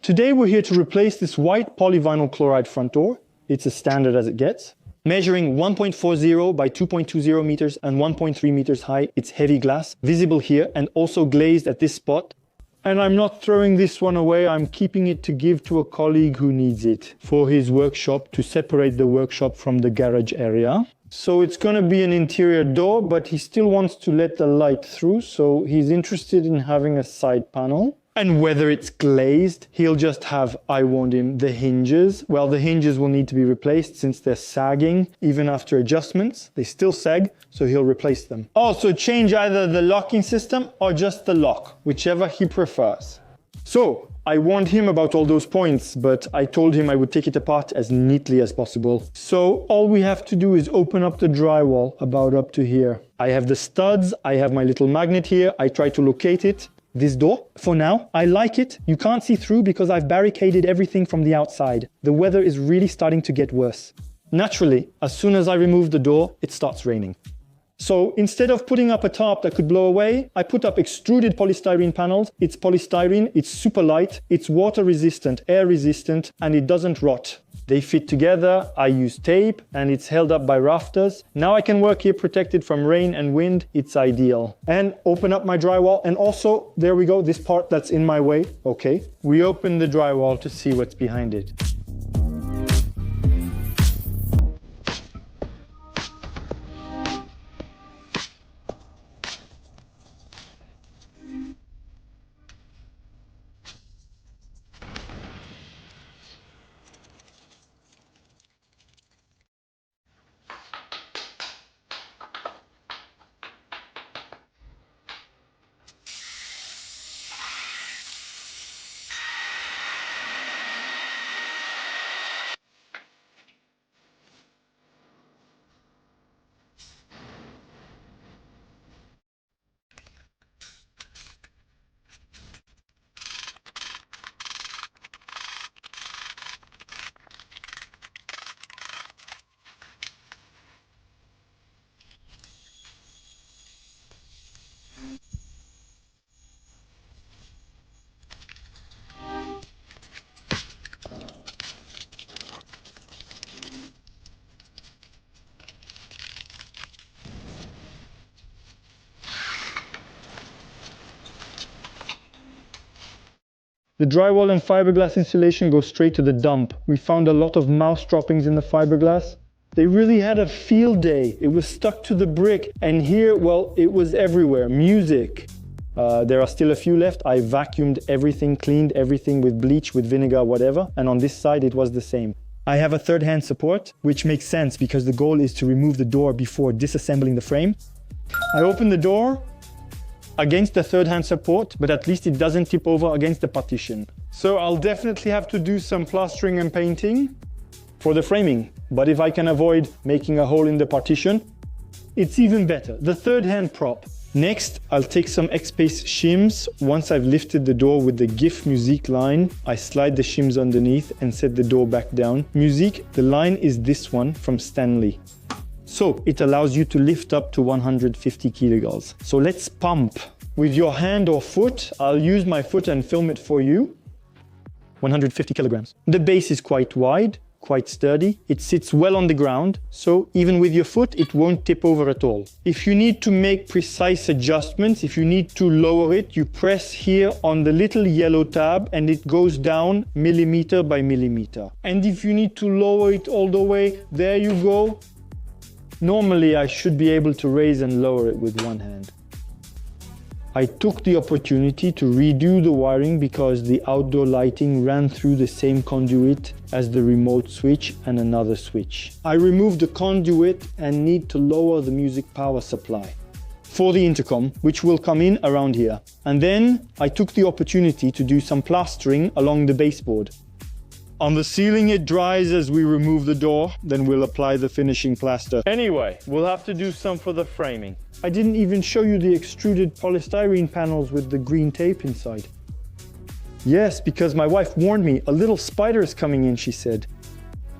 Today we're here to replace this white polyvinyl chloride front door. It's as standard as it gets. Measuring 1.40 by 2.20 meters and 1.3 meters high, it's heavy glass, visible here and also glazed at this spot. And I'm not throwing this one away, I'm keeping it to give to a colleague who needs it for his workshop, to separate the workshop from the garage area. So it's going to be an interior door, but he still wants to let the light through, so he's interested in having a side panel. And whether it's glazed, he'll just have, I warned him, the hinges. Well, the hinges will need to be replaced since they're sagging. Even after adjustments, they still sag, so he'll replace them. Also, change either the locking system or just the lock, whichever he prefers. So, I warned him about all those points, but I told him I would take it apart as neatly as possible. So, all we have to do is open up the drywall about up to here. I have the studs, I have my little magnet here, I try to locate it. This door, for now, I like it. You can't see through because I've barricaded everything from the outside. The weather is really starting to get worse. Naturally, as soon as I remove the door, it starts raining. So instead of putting up a tarp that could blow away, I put up extruded polystyrene panels. It's polystyrene, it's super light, it's water resistant, air resistant, and it doesn't rot. They fit together, I use tape, and it's held up by rafters. Now I can work here protected from rain and wind, it's ideal. And open up my drywall, and also, there we go, this part that's in my way. Okay, we open the drywall to see what's behind it. The drywall and fiberglass insulation goes straight to the dump. We found a lot of mouse droppings in the fiberglass. They really had a field day. It was stuck to the brick. And here, well, it was everywhere. Music. There are still a few left. I vacuumed everything, cleaned everything with bleach, with vinegar, whatever. And on this side, it was the same. I have a third hand support, which makes sense because the goal is to remove the door before disassembling the frame. I open the door against the third hand support, but at least it doesn't tip over against the partition. So I'll definitely have to do some plastering and painting for the framing. But if I can avoid making a hole in the partition, it's even better. The third hand prop. Next, I'll take some X-Space shims. Once I've lifted the door with the GIF Musique line, I slide the shims underneath and set the door back down. Musique, the line is this one from Stanley. So it allows you to lift up to 150 kilograms. So let's pump with your hand or foot. I'll use my foot and film it for you. 150 kilograms. The base is quite wide, quite sturdy. It sits well on the ground, so even with your foot, it won't tip over at all. If you need to make precise adjustments, if you need to lower it, you press here on the little yellow tab and it goes down millimeter by millimeter. And if you need to lower it all the way, there you go. Normally, I should be able to raise and lower it with one hand. I took the opportunity to redo the wiring because the outdoor lighting ran through the same conduit as the remote switch and another switch. I removed the conduit and need to lower the music power supply for the intercom, which will come in around here. And then I took the opportunity to do some plastering along the baseboard. On the ceiling it dries as we remove the door, then we'll apply the finishing plaster. Anyway, we'll have to do some for the framing. I didn't even show you the extruded polystyrene panels with the green tape inside. Yes, because my wife warned me, a little spider is coming in, she said.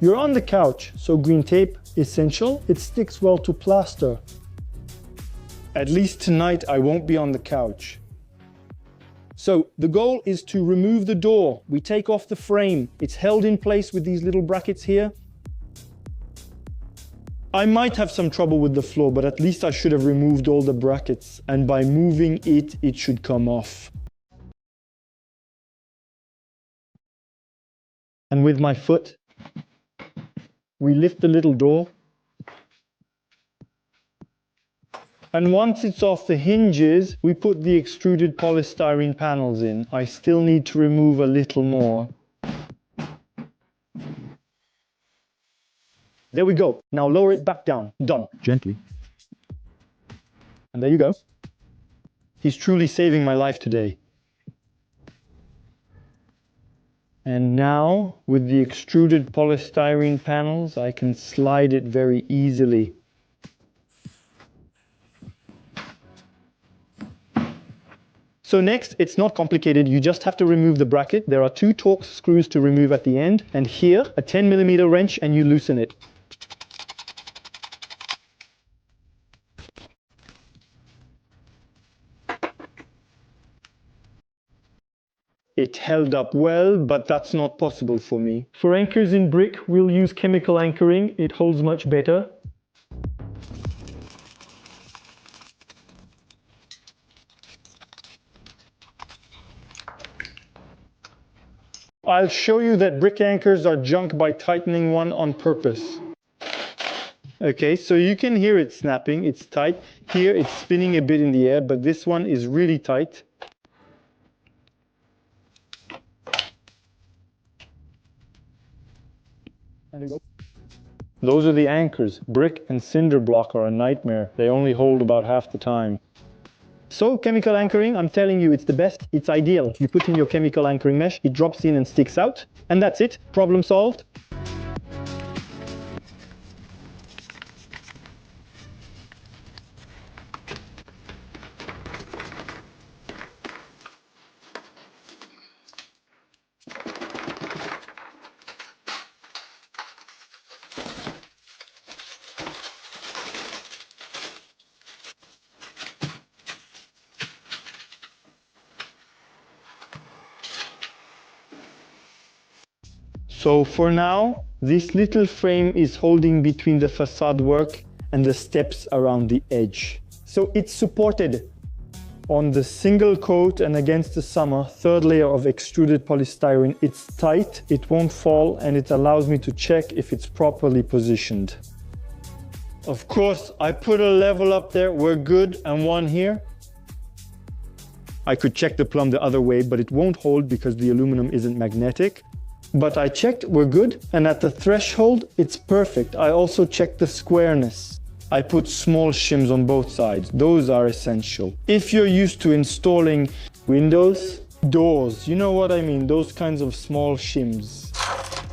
You're on the couch, so green tape, essential. It sticks well to plaster. At least tonight I won't be on the couch. So the goal is to remove the door. We take off the frame. It's held in place with these little brackets here. I might have some trouble with the floor, but at least I should have removed all the brackets. And by moving it, it should come off. And with my foot, we lift the little door. And once it's off the hinges, we put the extruded polystyrene panels in. I still need to remove a little more. There we go. Now lower it back down. Done. Gently. And there you go. He's truly saving my life today. And now, with the extruded polystyrene panels, I can slide it very easily. So next, it's not complicated. You just have to remove the bracket. There are 2 Torx screws to remove at the end. And here, a 10mm wrench, and you loosen it. It held up well, but that's not possible for me. For anchors in brick, we'll use chemical anchoring. It holds much better. I'll show you that brick anchors are junk by tightening one on purpose. Okay, so you can hear it snapping. It's tight. Here it's spinning a bit in the air, but this one is really tight. Those are the anchors. Brick and cinder block are a nightmare. They only hold about half the time. So chemical anchoring, I'm telling you, it's the best. It's ideal. You put in your chemical anchoring mesh, it drops in and sticks out, and that's it. Problem solved. So for now, this little frame is holding between the facade work and the steps around the edge. So it's supported on the single coat and against the summer, 3rd layer of extruded polystyrene. It's tight, it won't fall, and it allows me to check if it's properly positioned. Of course, I put a level up there, we're good, and one here. I could check the plumb the other way, but it won't hold because the aluminum isn't magnetic. But I checked, we're good, and at the threshold, it's perfect. I also checked the squareness. I put small shims on both sides. Those are essential. If you're used to installing windows, doors, you know what I mean, those kinds of small shims.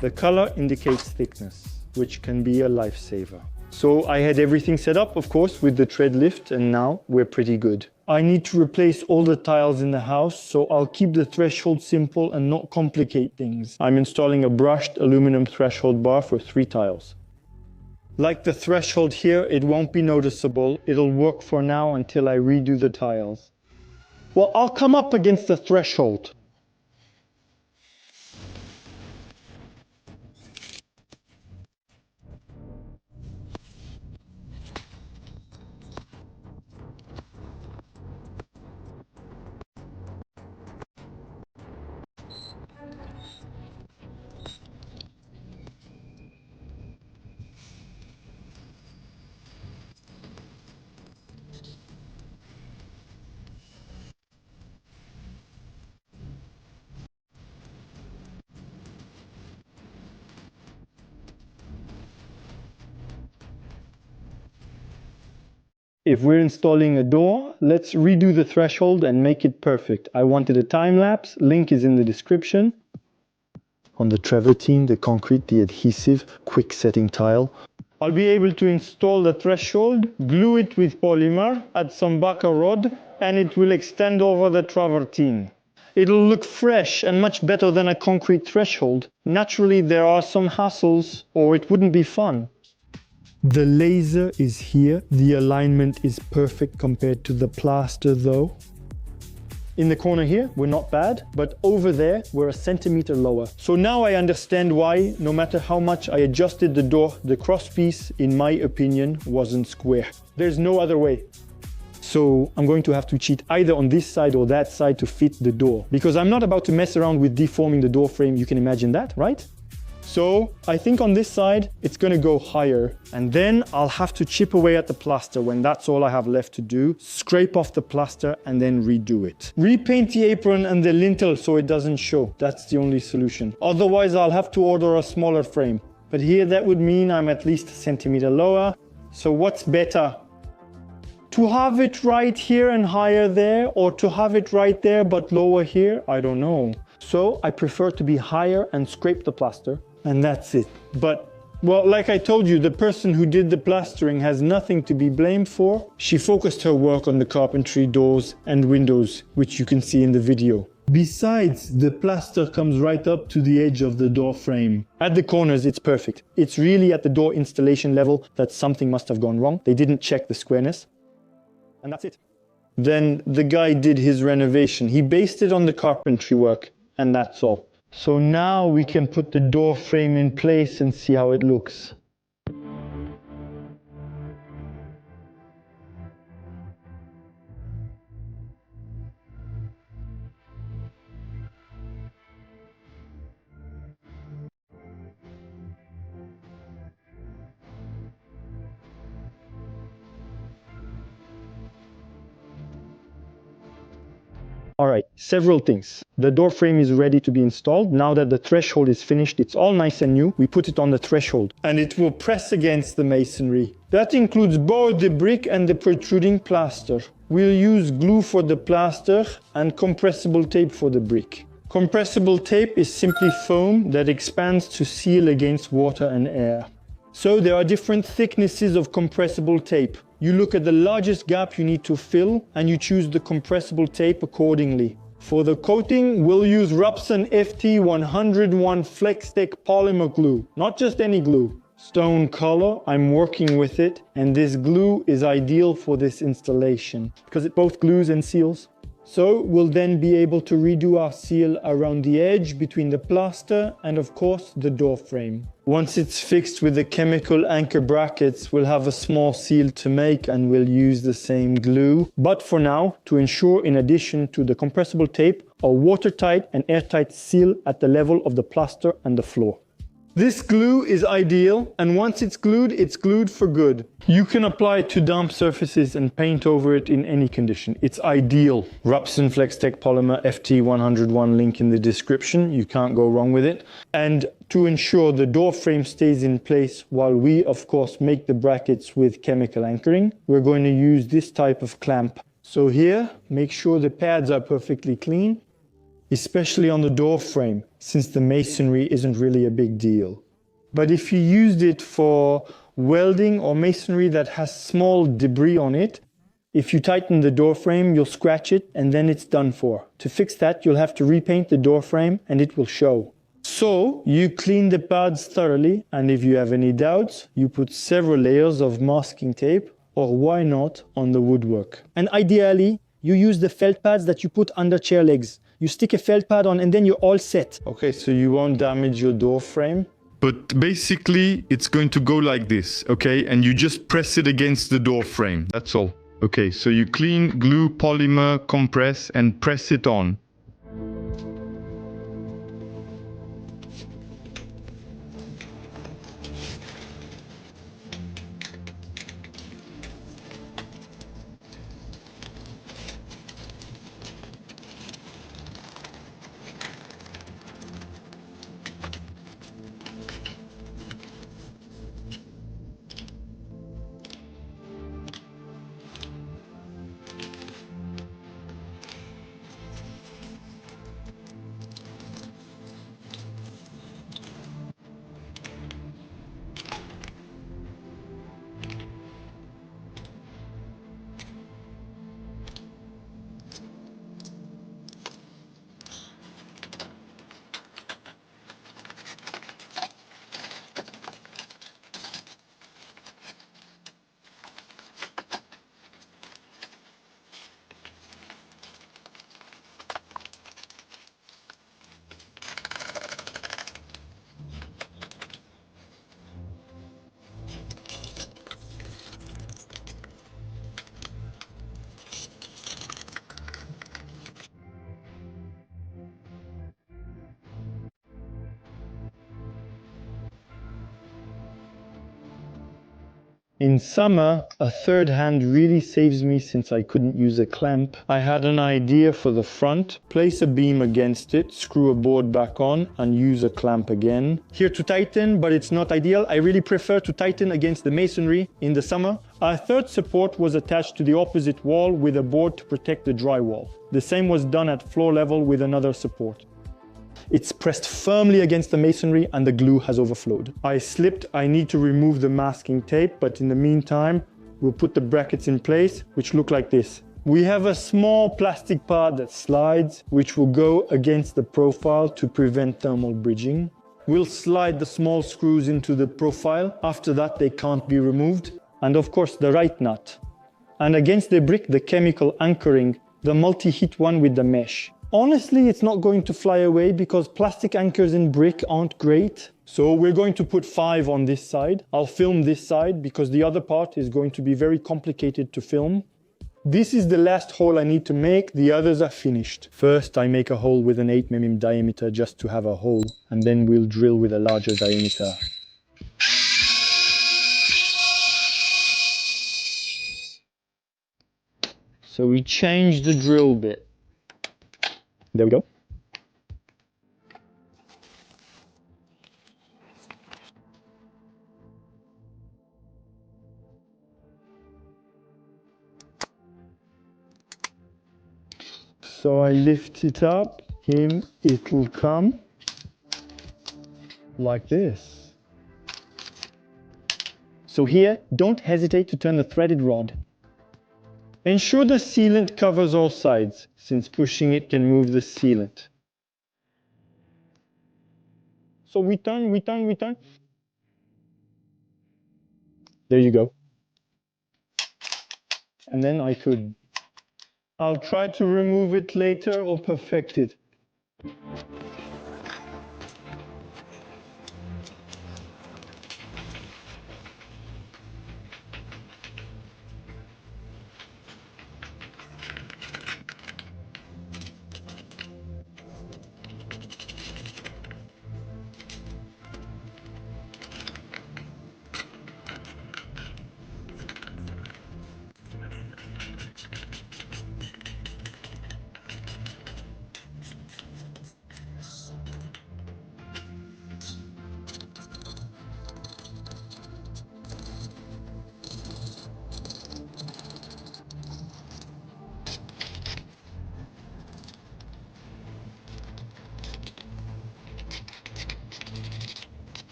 The color indicates thickness, which can be a lifesaver. So I had everything set up, of course, with the tread lift, and now we're pretty good. I need to replace all the tiles in the house, so I'll keep the threshold simple and not complicate things. I'm installing a brushed aluminum threshold bar for 3 tiles. Like the threshold here, it won't be noticeable. It'll work for now until I redo the tiles. Well, I'll come up against the threshold. If we're installing a door, let's redo the threshold and make it perfect. I wanted a time lapse, link is in the description. On the travertine, the concrete, the adhesive, quick setting tile. I'll be able to install the threshold, glue it with polymer, add some backer rod, and it will extend over the travertine. It'll look fresh and much better than a concrete threshold. Naturally, there are some hassles, or it wouldn't be fun. The laser is here. The alignment is perfect compared to the plaster though. In the corner here, we're not bad, but over there, we're a centimeter lower. So now I understand why, no matter how much I adjusted the door, the crosspiece, in my opinion, wasn't square. There's no other way. So I'm going to have to cheat either on this side or that side to fit the door, because I'm not about to mess around with deforming the door frame. You can imagine that, right? So I think on this side, it's gonna go higher, and then I'll have to chip away at the plaster when that's all I have left to do, scrape off the plaster and then redo it. Repaint the apron and the lintel so it doesn't show. That's the only solution. Otherwise, I'll have to order a smaller frame. But here that would mean I'm at least a centimeter lower. So what's better? To have it right here and higher there, or to have it right there but lower here? I don't know. So I prefer to be higher and scrape the plaster. And that's it. But, well, like I told you, the person who did the plastering has nothing to be blamed for. She focused her work on the carpentry, doors and windows, which you can see in the video. Besides, the plaster comes right up to the edge of the door frame. At the corners, it's perfect. It's really at the door installation level that something must have gone wrong. They didn't check the squareness. And that's it. Then the guy did his renovation. He based it on the carpentry work, and that's all. So now we can put the door frame in place and see how it looks. All right, several things. The door frame is ready to be installed. Now that the threshold is finished, it's all nice and new. We put it on the threshold and it will press against the masonry. That includes both the brick and the protruding plaster. We'll use glue for the plaster and compressible tape for the brick. Compressible tape is simply foam that expands to seal against water and air. So there are different thicknesses of compressible tape. You look at the largest gap you need to fill and you choose the compressible tape accordingly. For the coating, we'll use Repson FT101 FlexTech polymer glue, not just any glue. Stone color, I'm working with it, and this glue is ideal for this installation because it both glues and seals. So we'll then be able to redo our seal around the edge between the plaster and of course the door frame. Once it's fixed with the chemical anchor brackets, we'll have a small seal to make and we'll use the same glue. But for now, to ensure in addition to the compressible tape, a watertight and airtight seal at the level of the plaster and the floor. This glue is ideal, and once it's glued for good. You can apply it to damp surfaces and paint over it in any condition. It's ideal. Repson FlexTech Polymer FT101, link in the description. You can't go wrong with it. And to ensure the door frame stays in place while we, of course, make the brackets with chemical anchoring, we're going to use this type of clamp. So here, make sure the pads are perfectly clean, especially on the door frame, since the masonry isn't really a big deal. But if you used it for welding or masonry that has small debris on it, if you tighten the door frame, you'll scratch it and then it's done for. To fix that, you'll have to repaint the door frame and it will show. So you clean the pads thoroughly, and if you have any doubts, you put several layers of masking tape, or why not, on the woodwork. And ideally, you use the felt pads that you put under chair legs. You stick a felt pad on and then you're all set. Okay, so you won't damage your door frame. But basically, it's going to go like this, okay? And you just press it against the door frame, that's all. Okay, so you clean, glue, polymer, compress, and press it on. In summer, a third hand really saves me since I couldn't use a clamp. I had an idea for the front. Place a beam against it, screw a board back on, and use a clamp again. Here to tighten, but it's not ideal. I really prefer to tighten against the masonry in the summer. Our third support was attached to the opposite wall with a board to protect the drywall. The same was done at floor level with another support. It's pressed firmly against the masonry and the glue has overflowed. I slipped, I need to remove the masking tape, but in the meantime, we'll put the brackets in place, which look like this. We have a small plastic part that slides, which will go against the profile to prevent thermal bridging. We'll slide the small screws into the profile. After that, they can't be removed. And of course, the right nut. And against the brick, the chemical anchoring, the multi-heat one with the mesh. Honestly, it's not going to fly away because plastic anchors in brick aren't great. So we're going to put 5 on this side. I'll film this side because the other part is going to be very complicated to film. This is the last hole I need to make. The others are finished. First, I make a hole with an 8 mm diameter just to have a hole, and then we'll drill with a larger diameter. So we change the drill bit. There we go. So I lift it up, it will come like this. So here, don't hesitate to turn the threaded rod. Ensure the sealant covers all sides, since pushing it can move the sealant. So we turn. There you go. And then I'll try to remove it later or perfect it.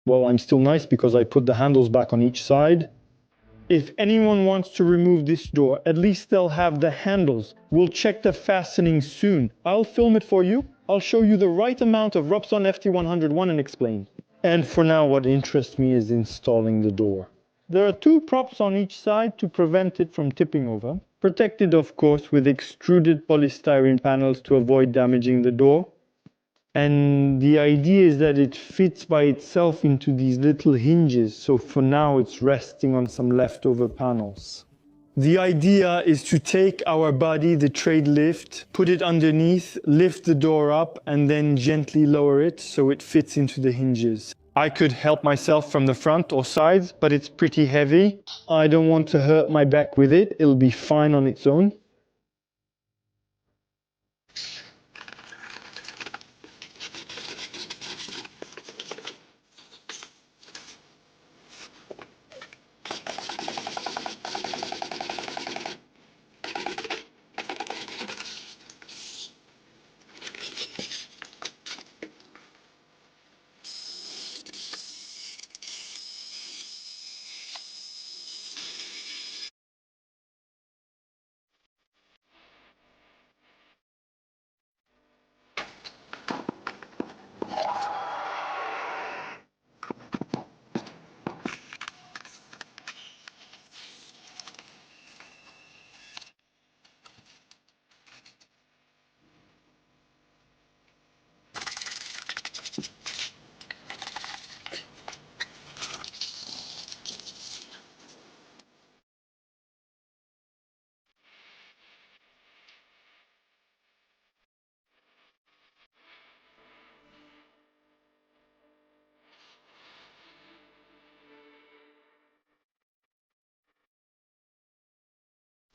Well, I'm still nice because I put the handles back on each side. If anyone wants to remove this door, at least they'll have the handles. We'll check the fastening soon. I'll film it for you. I'll show you the right amount of Robson FT101 and explain. And for now, what interests me is installing the door. There are 2 props on each side to prevent it from tipping over. Protected, of course, with extruded polystyrene panels to avoid damaging the door. And the idea is that it fits by itself into these little hinges. So for now, it's resting on some leftover panels. The idea is to take our body, the trade lift, put it underneath, lift the door up, and then gently lower it so it fits into the hinges. I could help myself from the front or sides, but it's pretty heavy. I don't want to hurt my back with it. It'll be fine on its own.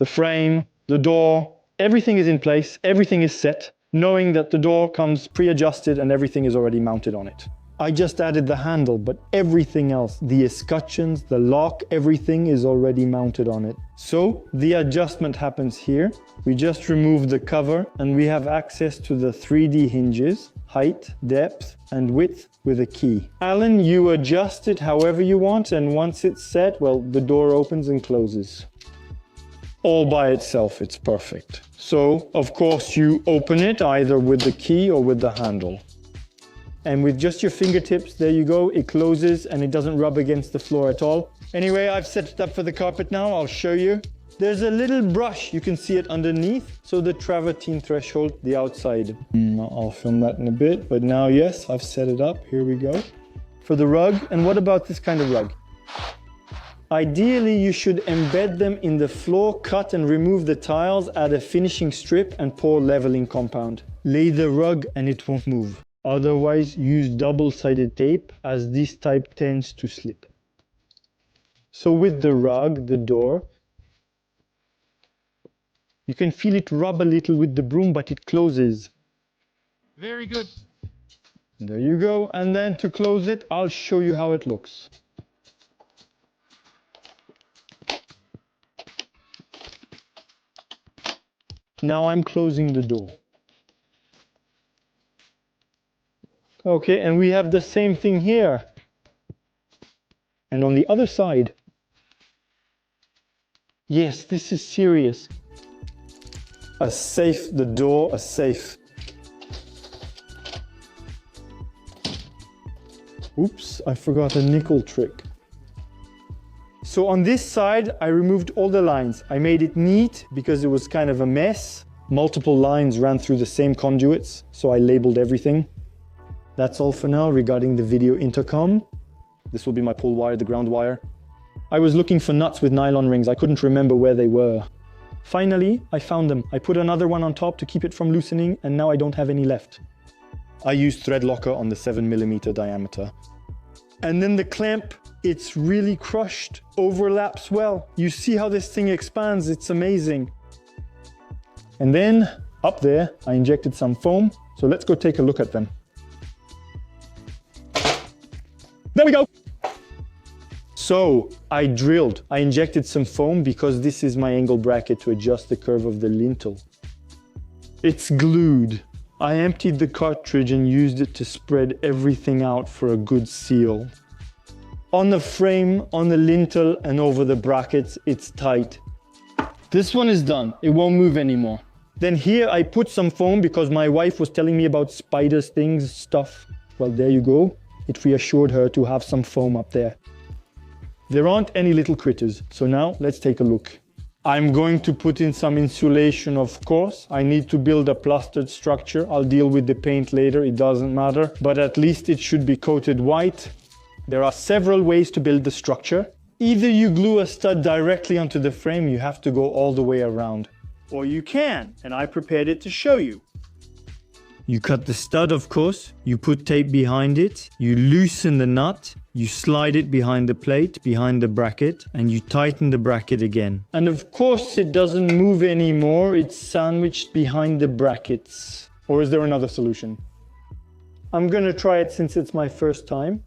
the frame, the door, everything is in place, everything is set, knowing that the door comes pre-adjusted and everything is already mounted on it. I just added the handle, but everything else, the escutcheons, the lock, everything is already mounted on it. So the adjustment happens here. We just remove the cover and we have access to the 3D hinges, height, depth, and width with a key. Alan, you adjust it however you want, and once it's set, well, the door opens and closes. All by itself, it's perfect. So, of course, you open it either with the key or with the handle. And with just your fingertips, there you go, it closes and it doesn't rub against the floor at all. Anyway, I've set it up for the carpet now, I'll show you. There's a little brush, you can see it underneath, so the travertine threshold, the outside. I'll film that in a bit, but now yes, I've set it up, here we go. For the rug, and what about this kind of rug? Ideally, you should embed them in the floor, cut and remove the tiles, add a finishing strip and pour leveling compound. Lay the rug and it won't move. Otherwise, use double-sided tape, as this type tends to slip. So with the rug, the door, you can feel it rub a little with the broom, but it closes. Very good. There you go. And then to close it, I'll show you how it looks. Now I'm closing the door. Okay, and we have the same thing here. And on the other side. Yes, this is serious. A safe, the door, a safe. Oops, I forgot a nickel trick. So on this side, I removed all the lines. I made it neat because it was kind of a mess. Multiple lines ran through the same conduits, so I labeled everything. That's all for now regarding the video intercom. This will be my pole wire, the ground wire. I was looking for nuts with nylon rings. I couldn't remember where they were. Finally, I found them. I put another one on top to keep it from loosening, and now I don't have any left. I used thread locker on the 7mm diameter. And then the clamp, it's really crushed, overlaps well. You see how this thing expands, it's amazing. And then up there, I injected some foam. So let's go take a look at them. There we go. So I drilled, I injected some foam because this is my angle bracket to adjust the curve of the lintel. It's glued. I emptied the cartridge and used it to spread everything out for a good seal. On the frame, on the lintel and over the brackets, it's tight. This one is done, it won't move anymore. Then here I put some foam because my wife was telling me about spiders, things, stuff. Well, there you go. It reassured her to have some foam up there. There aren't any little critters, so now let's take a look. I'm going to put in some insulation, of course. I need to build a plastered structure. I'll deal with the paint later, it doesn't matter. But at least it should be coated white. There are several ways to build the structure. Either you glue a stud directly onto the frame, you have to go all the way around. Or you can, and I prepared it to show you. You cut the stud, of course, you put tape behind it, you loosen the nut, you slide it behind the plate, behind the bracket, and you tighten the bracket again. And of course it doesn't move anymore, it's sandwiched behind the brackets. Or is there another solution? I'm gonna try it since it's my first time.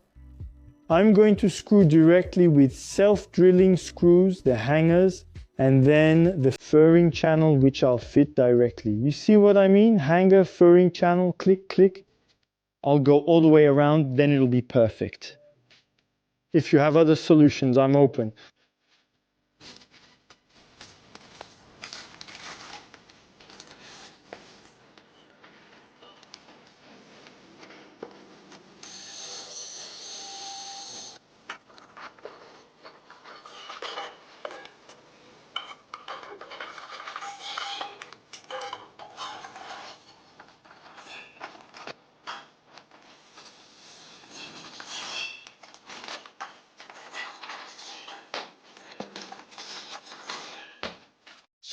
I'm going to screw directly with self-drilling screws, the hangers, and then the furring channel, which I'll fit directly. You see what I mean? Hanger, furring channel, click, click. I'll go all the way around, then it'll be perfect. If you have other solutions, I'm open.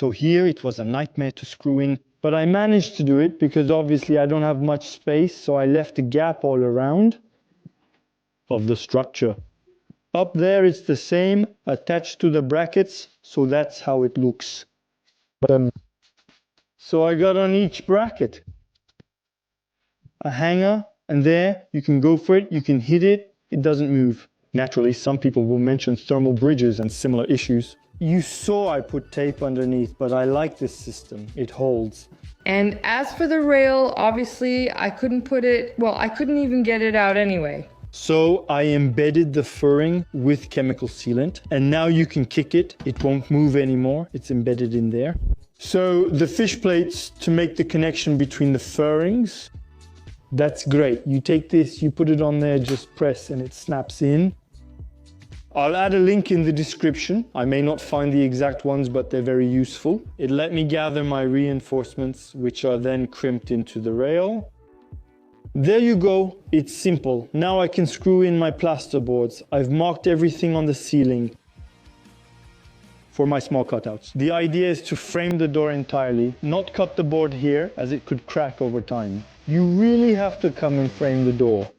So here it was a nightmare to screw in, but I managed to do it because obviously I don't have much space, so I left a gap all around of the structure. Up there it's the same, attached to the brackets, so that's how it looks. So I got on each bracket a hanger, and there you can go for it, you can hit it, it doesn't move. Naturally, some people will mention thermal bridges and similar issues. You saw I put tape underneath, but I like this system. It holds. And as for the rail, obviously I couldn't I couldn't even get it out anyway. So I embedded the furring with chemical sealant, and now you can kick it. It won't move anymore. It's embedded in there. So the fish plates to make the connection between the furrings, that's great. You take this, you put it on there, just press and it snaps in. I'll add a link in the description. I may not find the exact ones, but they're very useful. It let me gather my reinforcements, which are then crimped into the rail. There you go. It's simple. Now I can screw in my plasterboards. I've marked everything on the ceiling for my small cutouts. The idea is to frame the door entirely, not cut the board here as it could crack over time. You really have to come and frame the door.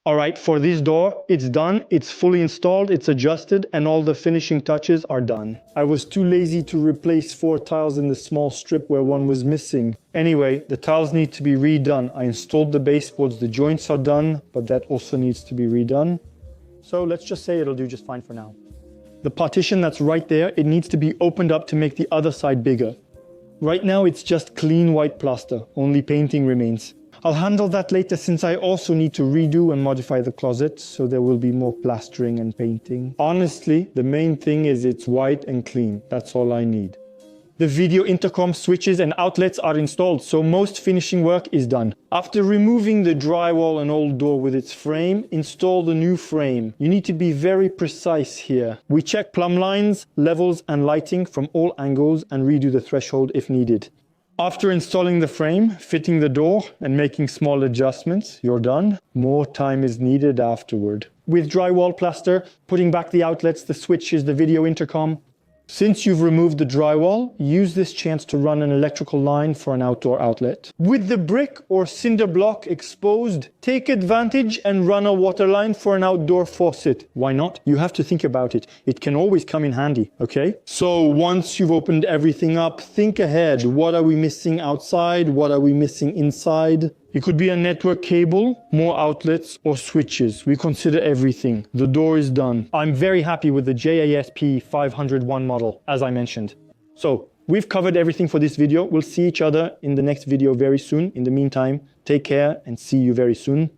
All right, for this door, it's done, it's fully installed, it's adjusted, and all the finishing touches are done. I was too lazy to replace 4 tiles in the small strip where one was missing. Anyway, the tiles need to be redone. I installed the baseboards, the joints are done, but that also needs to be redone. So let's just say it'll do just fine for now. The partition that's right there, it needs to be opened up to make the other side bigger. Right now it's just clean white plaster, only painting remains. I'll handle that later since I also need to redo and modify the closet, so there will be more plastering and painting. Honestly, the main thing is it's white and clean. That's all I need. The video intercom switches and outlets are installed, so most finishing work is done. After removing the drywall and old door with its frame, install the new frame. You need to be very precise here. We check plumb lines, levels and lighting from all angles and redo the threshold if needed. After installing the frame, fitting the door and making small adjustments, you're done. More time is needed afterward. With drywall plaster, putting back the outlets, the switches, the video intercom. Since you've removed the drywall, use this chance to run an electrical line for an outdoor outlet. With the brick or cinder block exposed, take advantage and run a water line for an outdoor faucet. Why not? You have to think about it. It can always come in handy, okay? So once you've opened everything up, think ahead. What are we missing outside? What are we missing inside? It could be a network cable, more outlets, or switches. We consider everything. The door is done. I'm very happy with the JASP 501 model, as I mentioned. So, we've covered everything for this video. We'll see each other in the next video very soon. In the meantime, take care and see you very soon.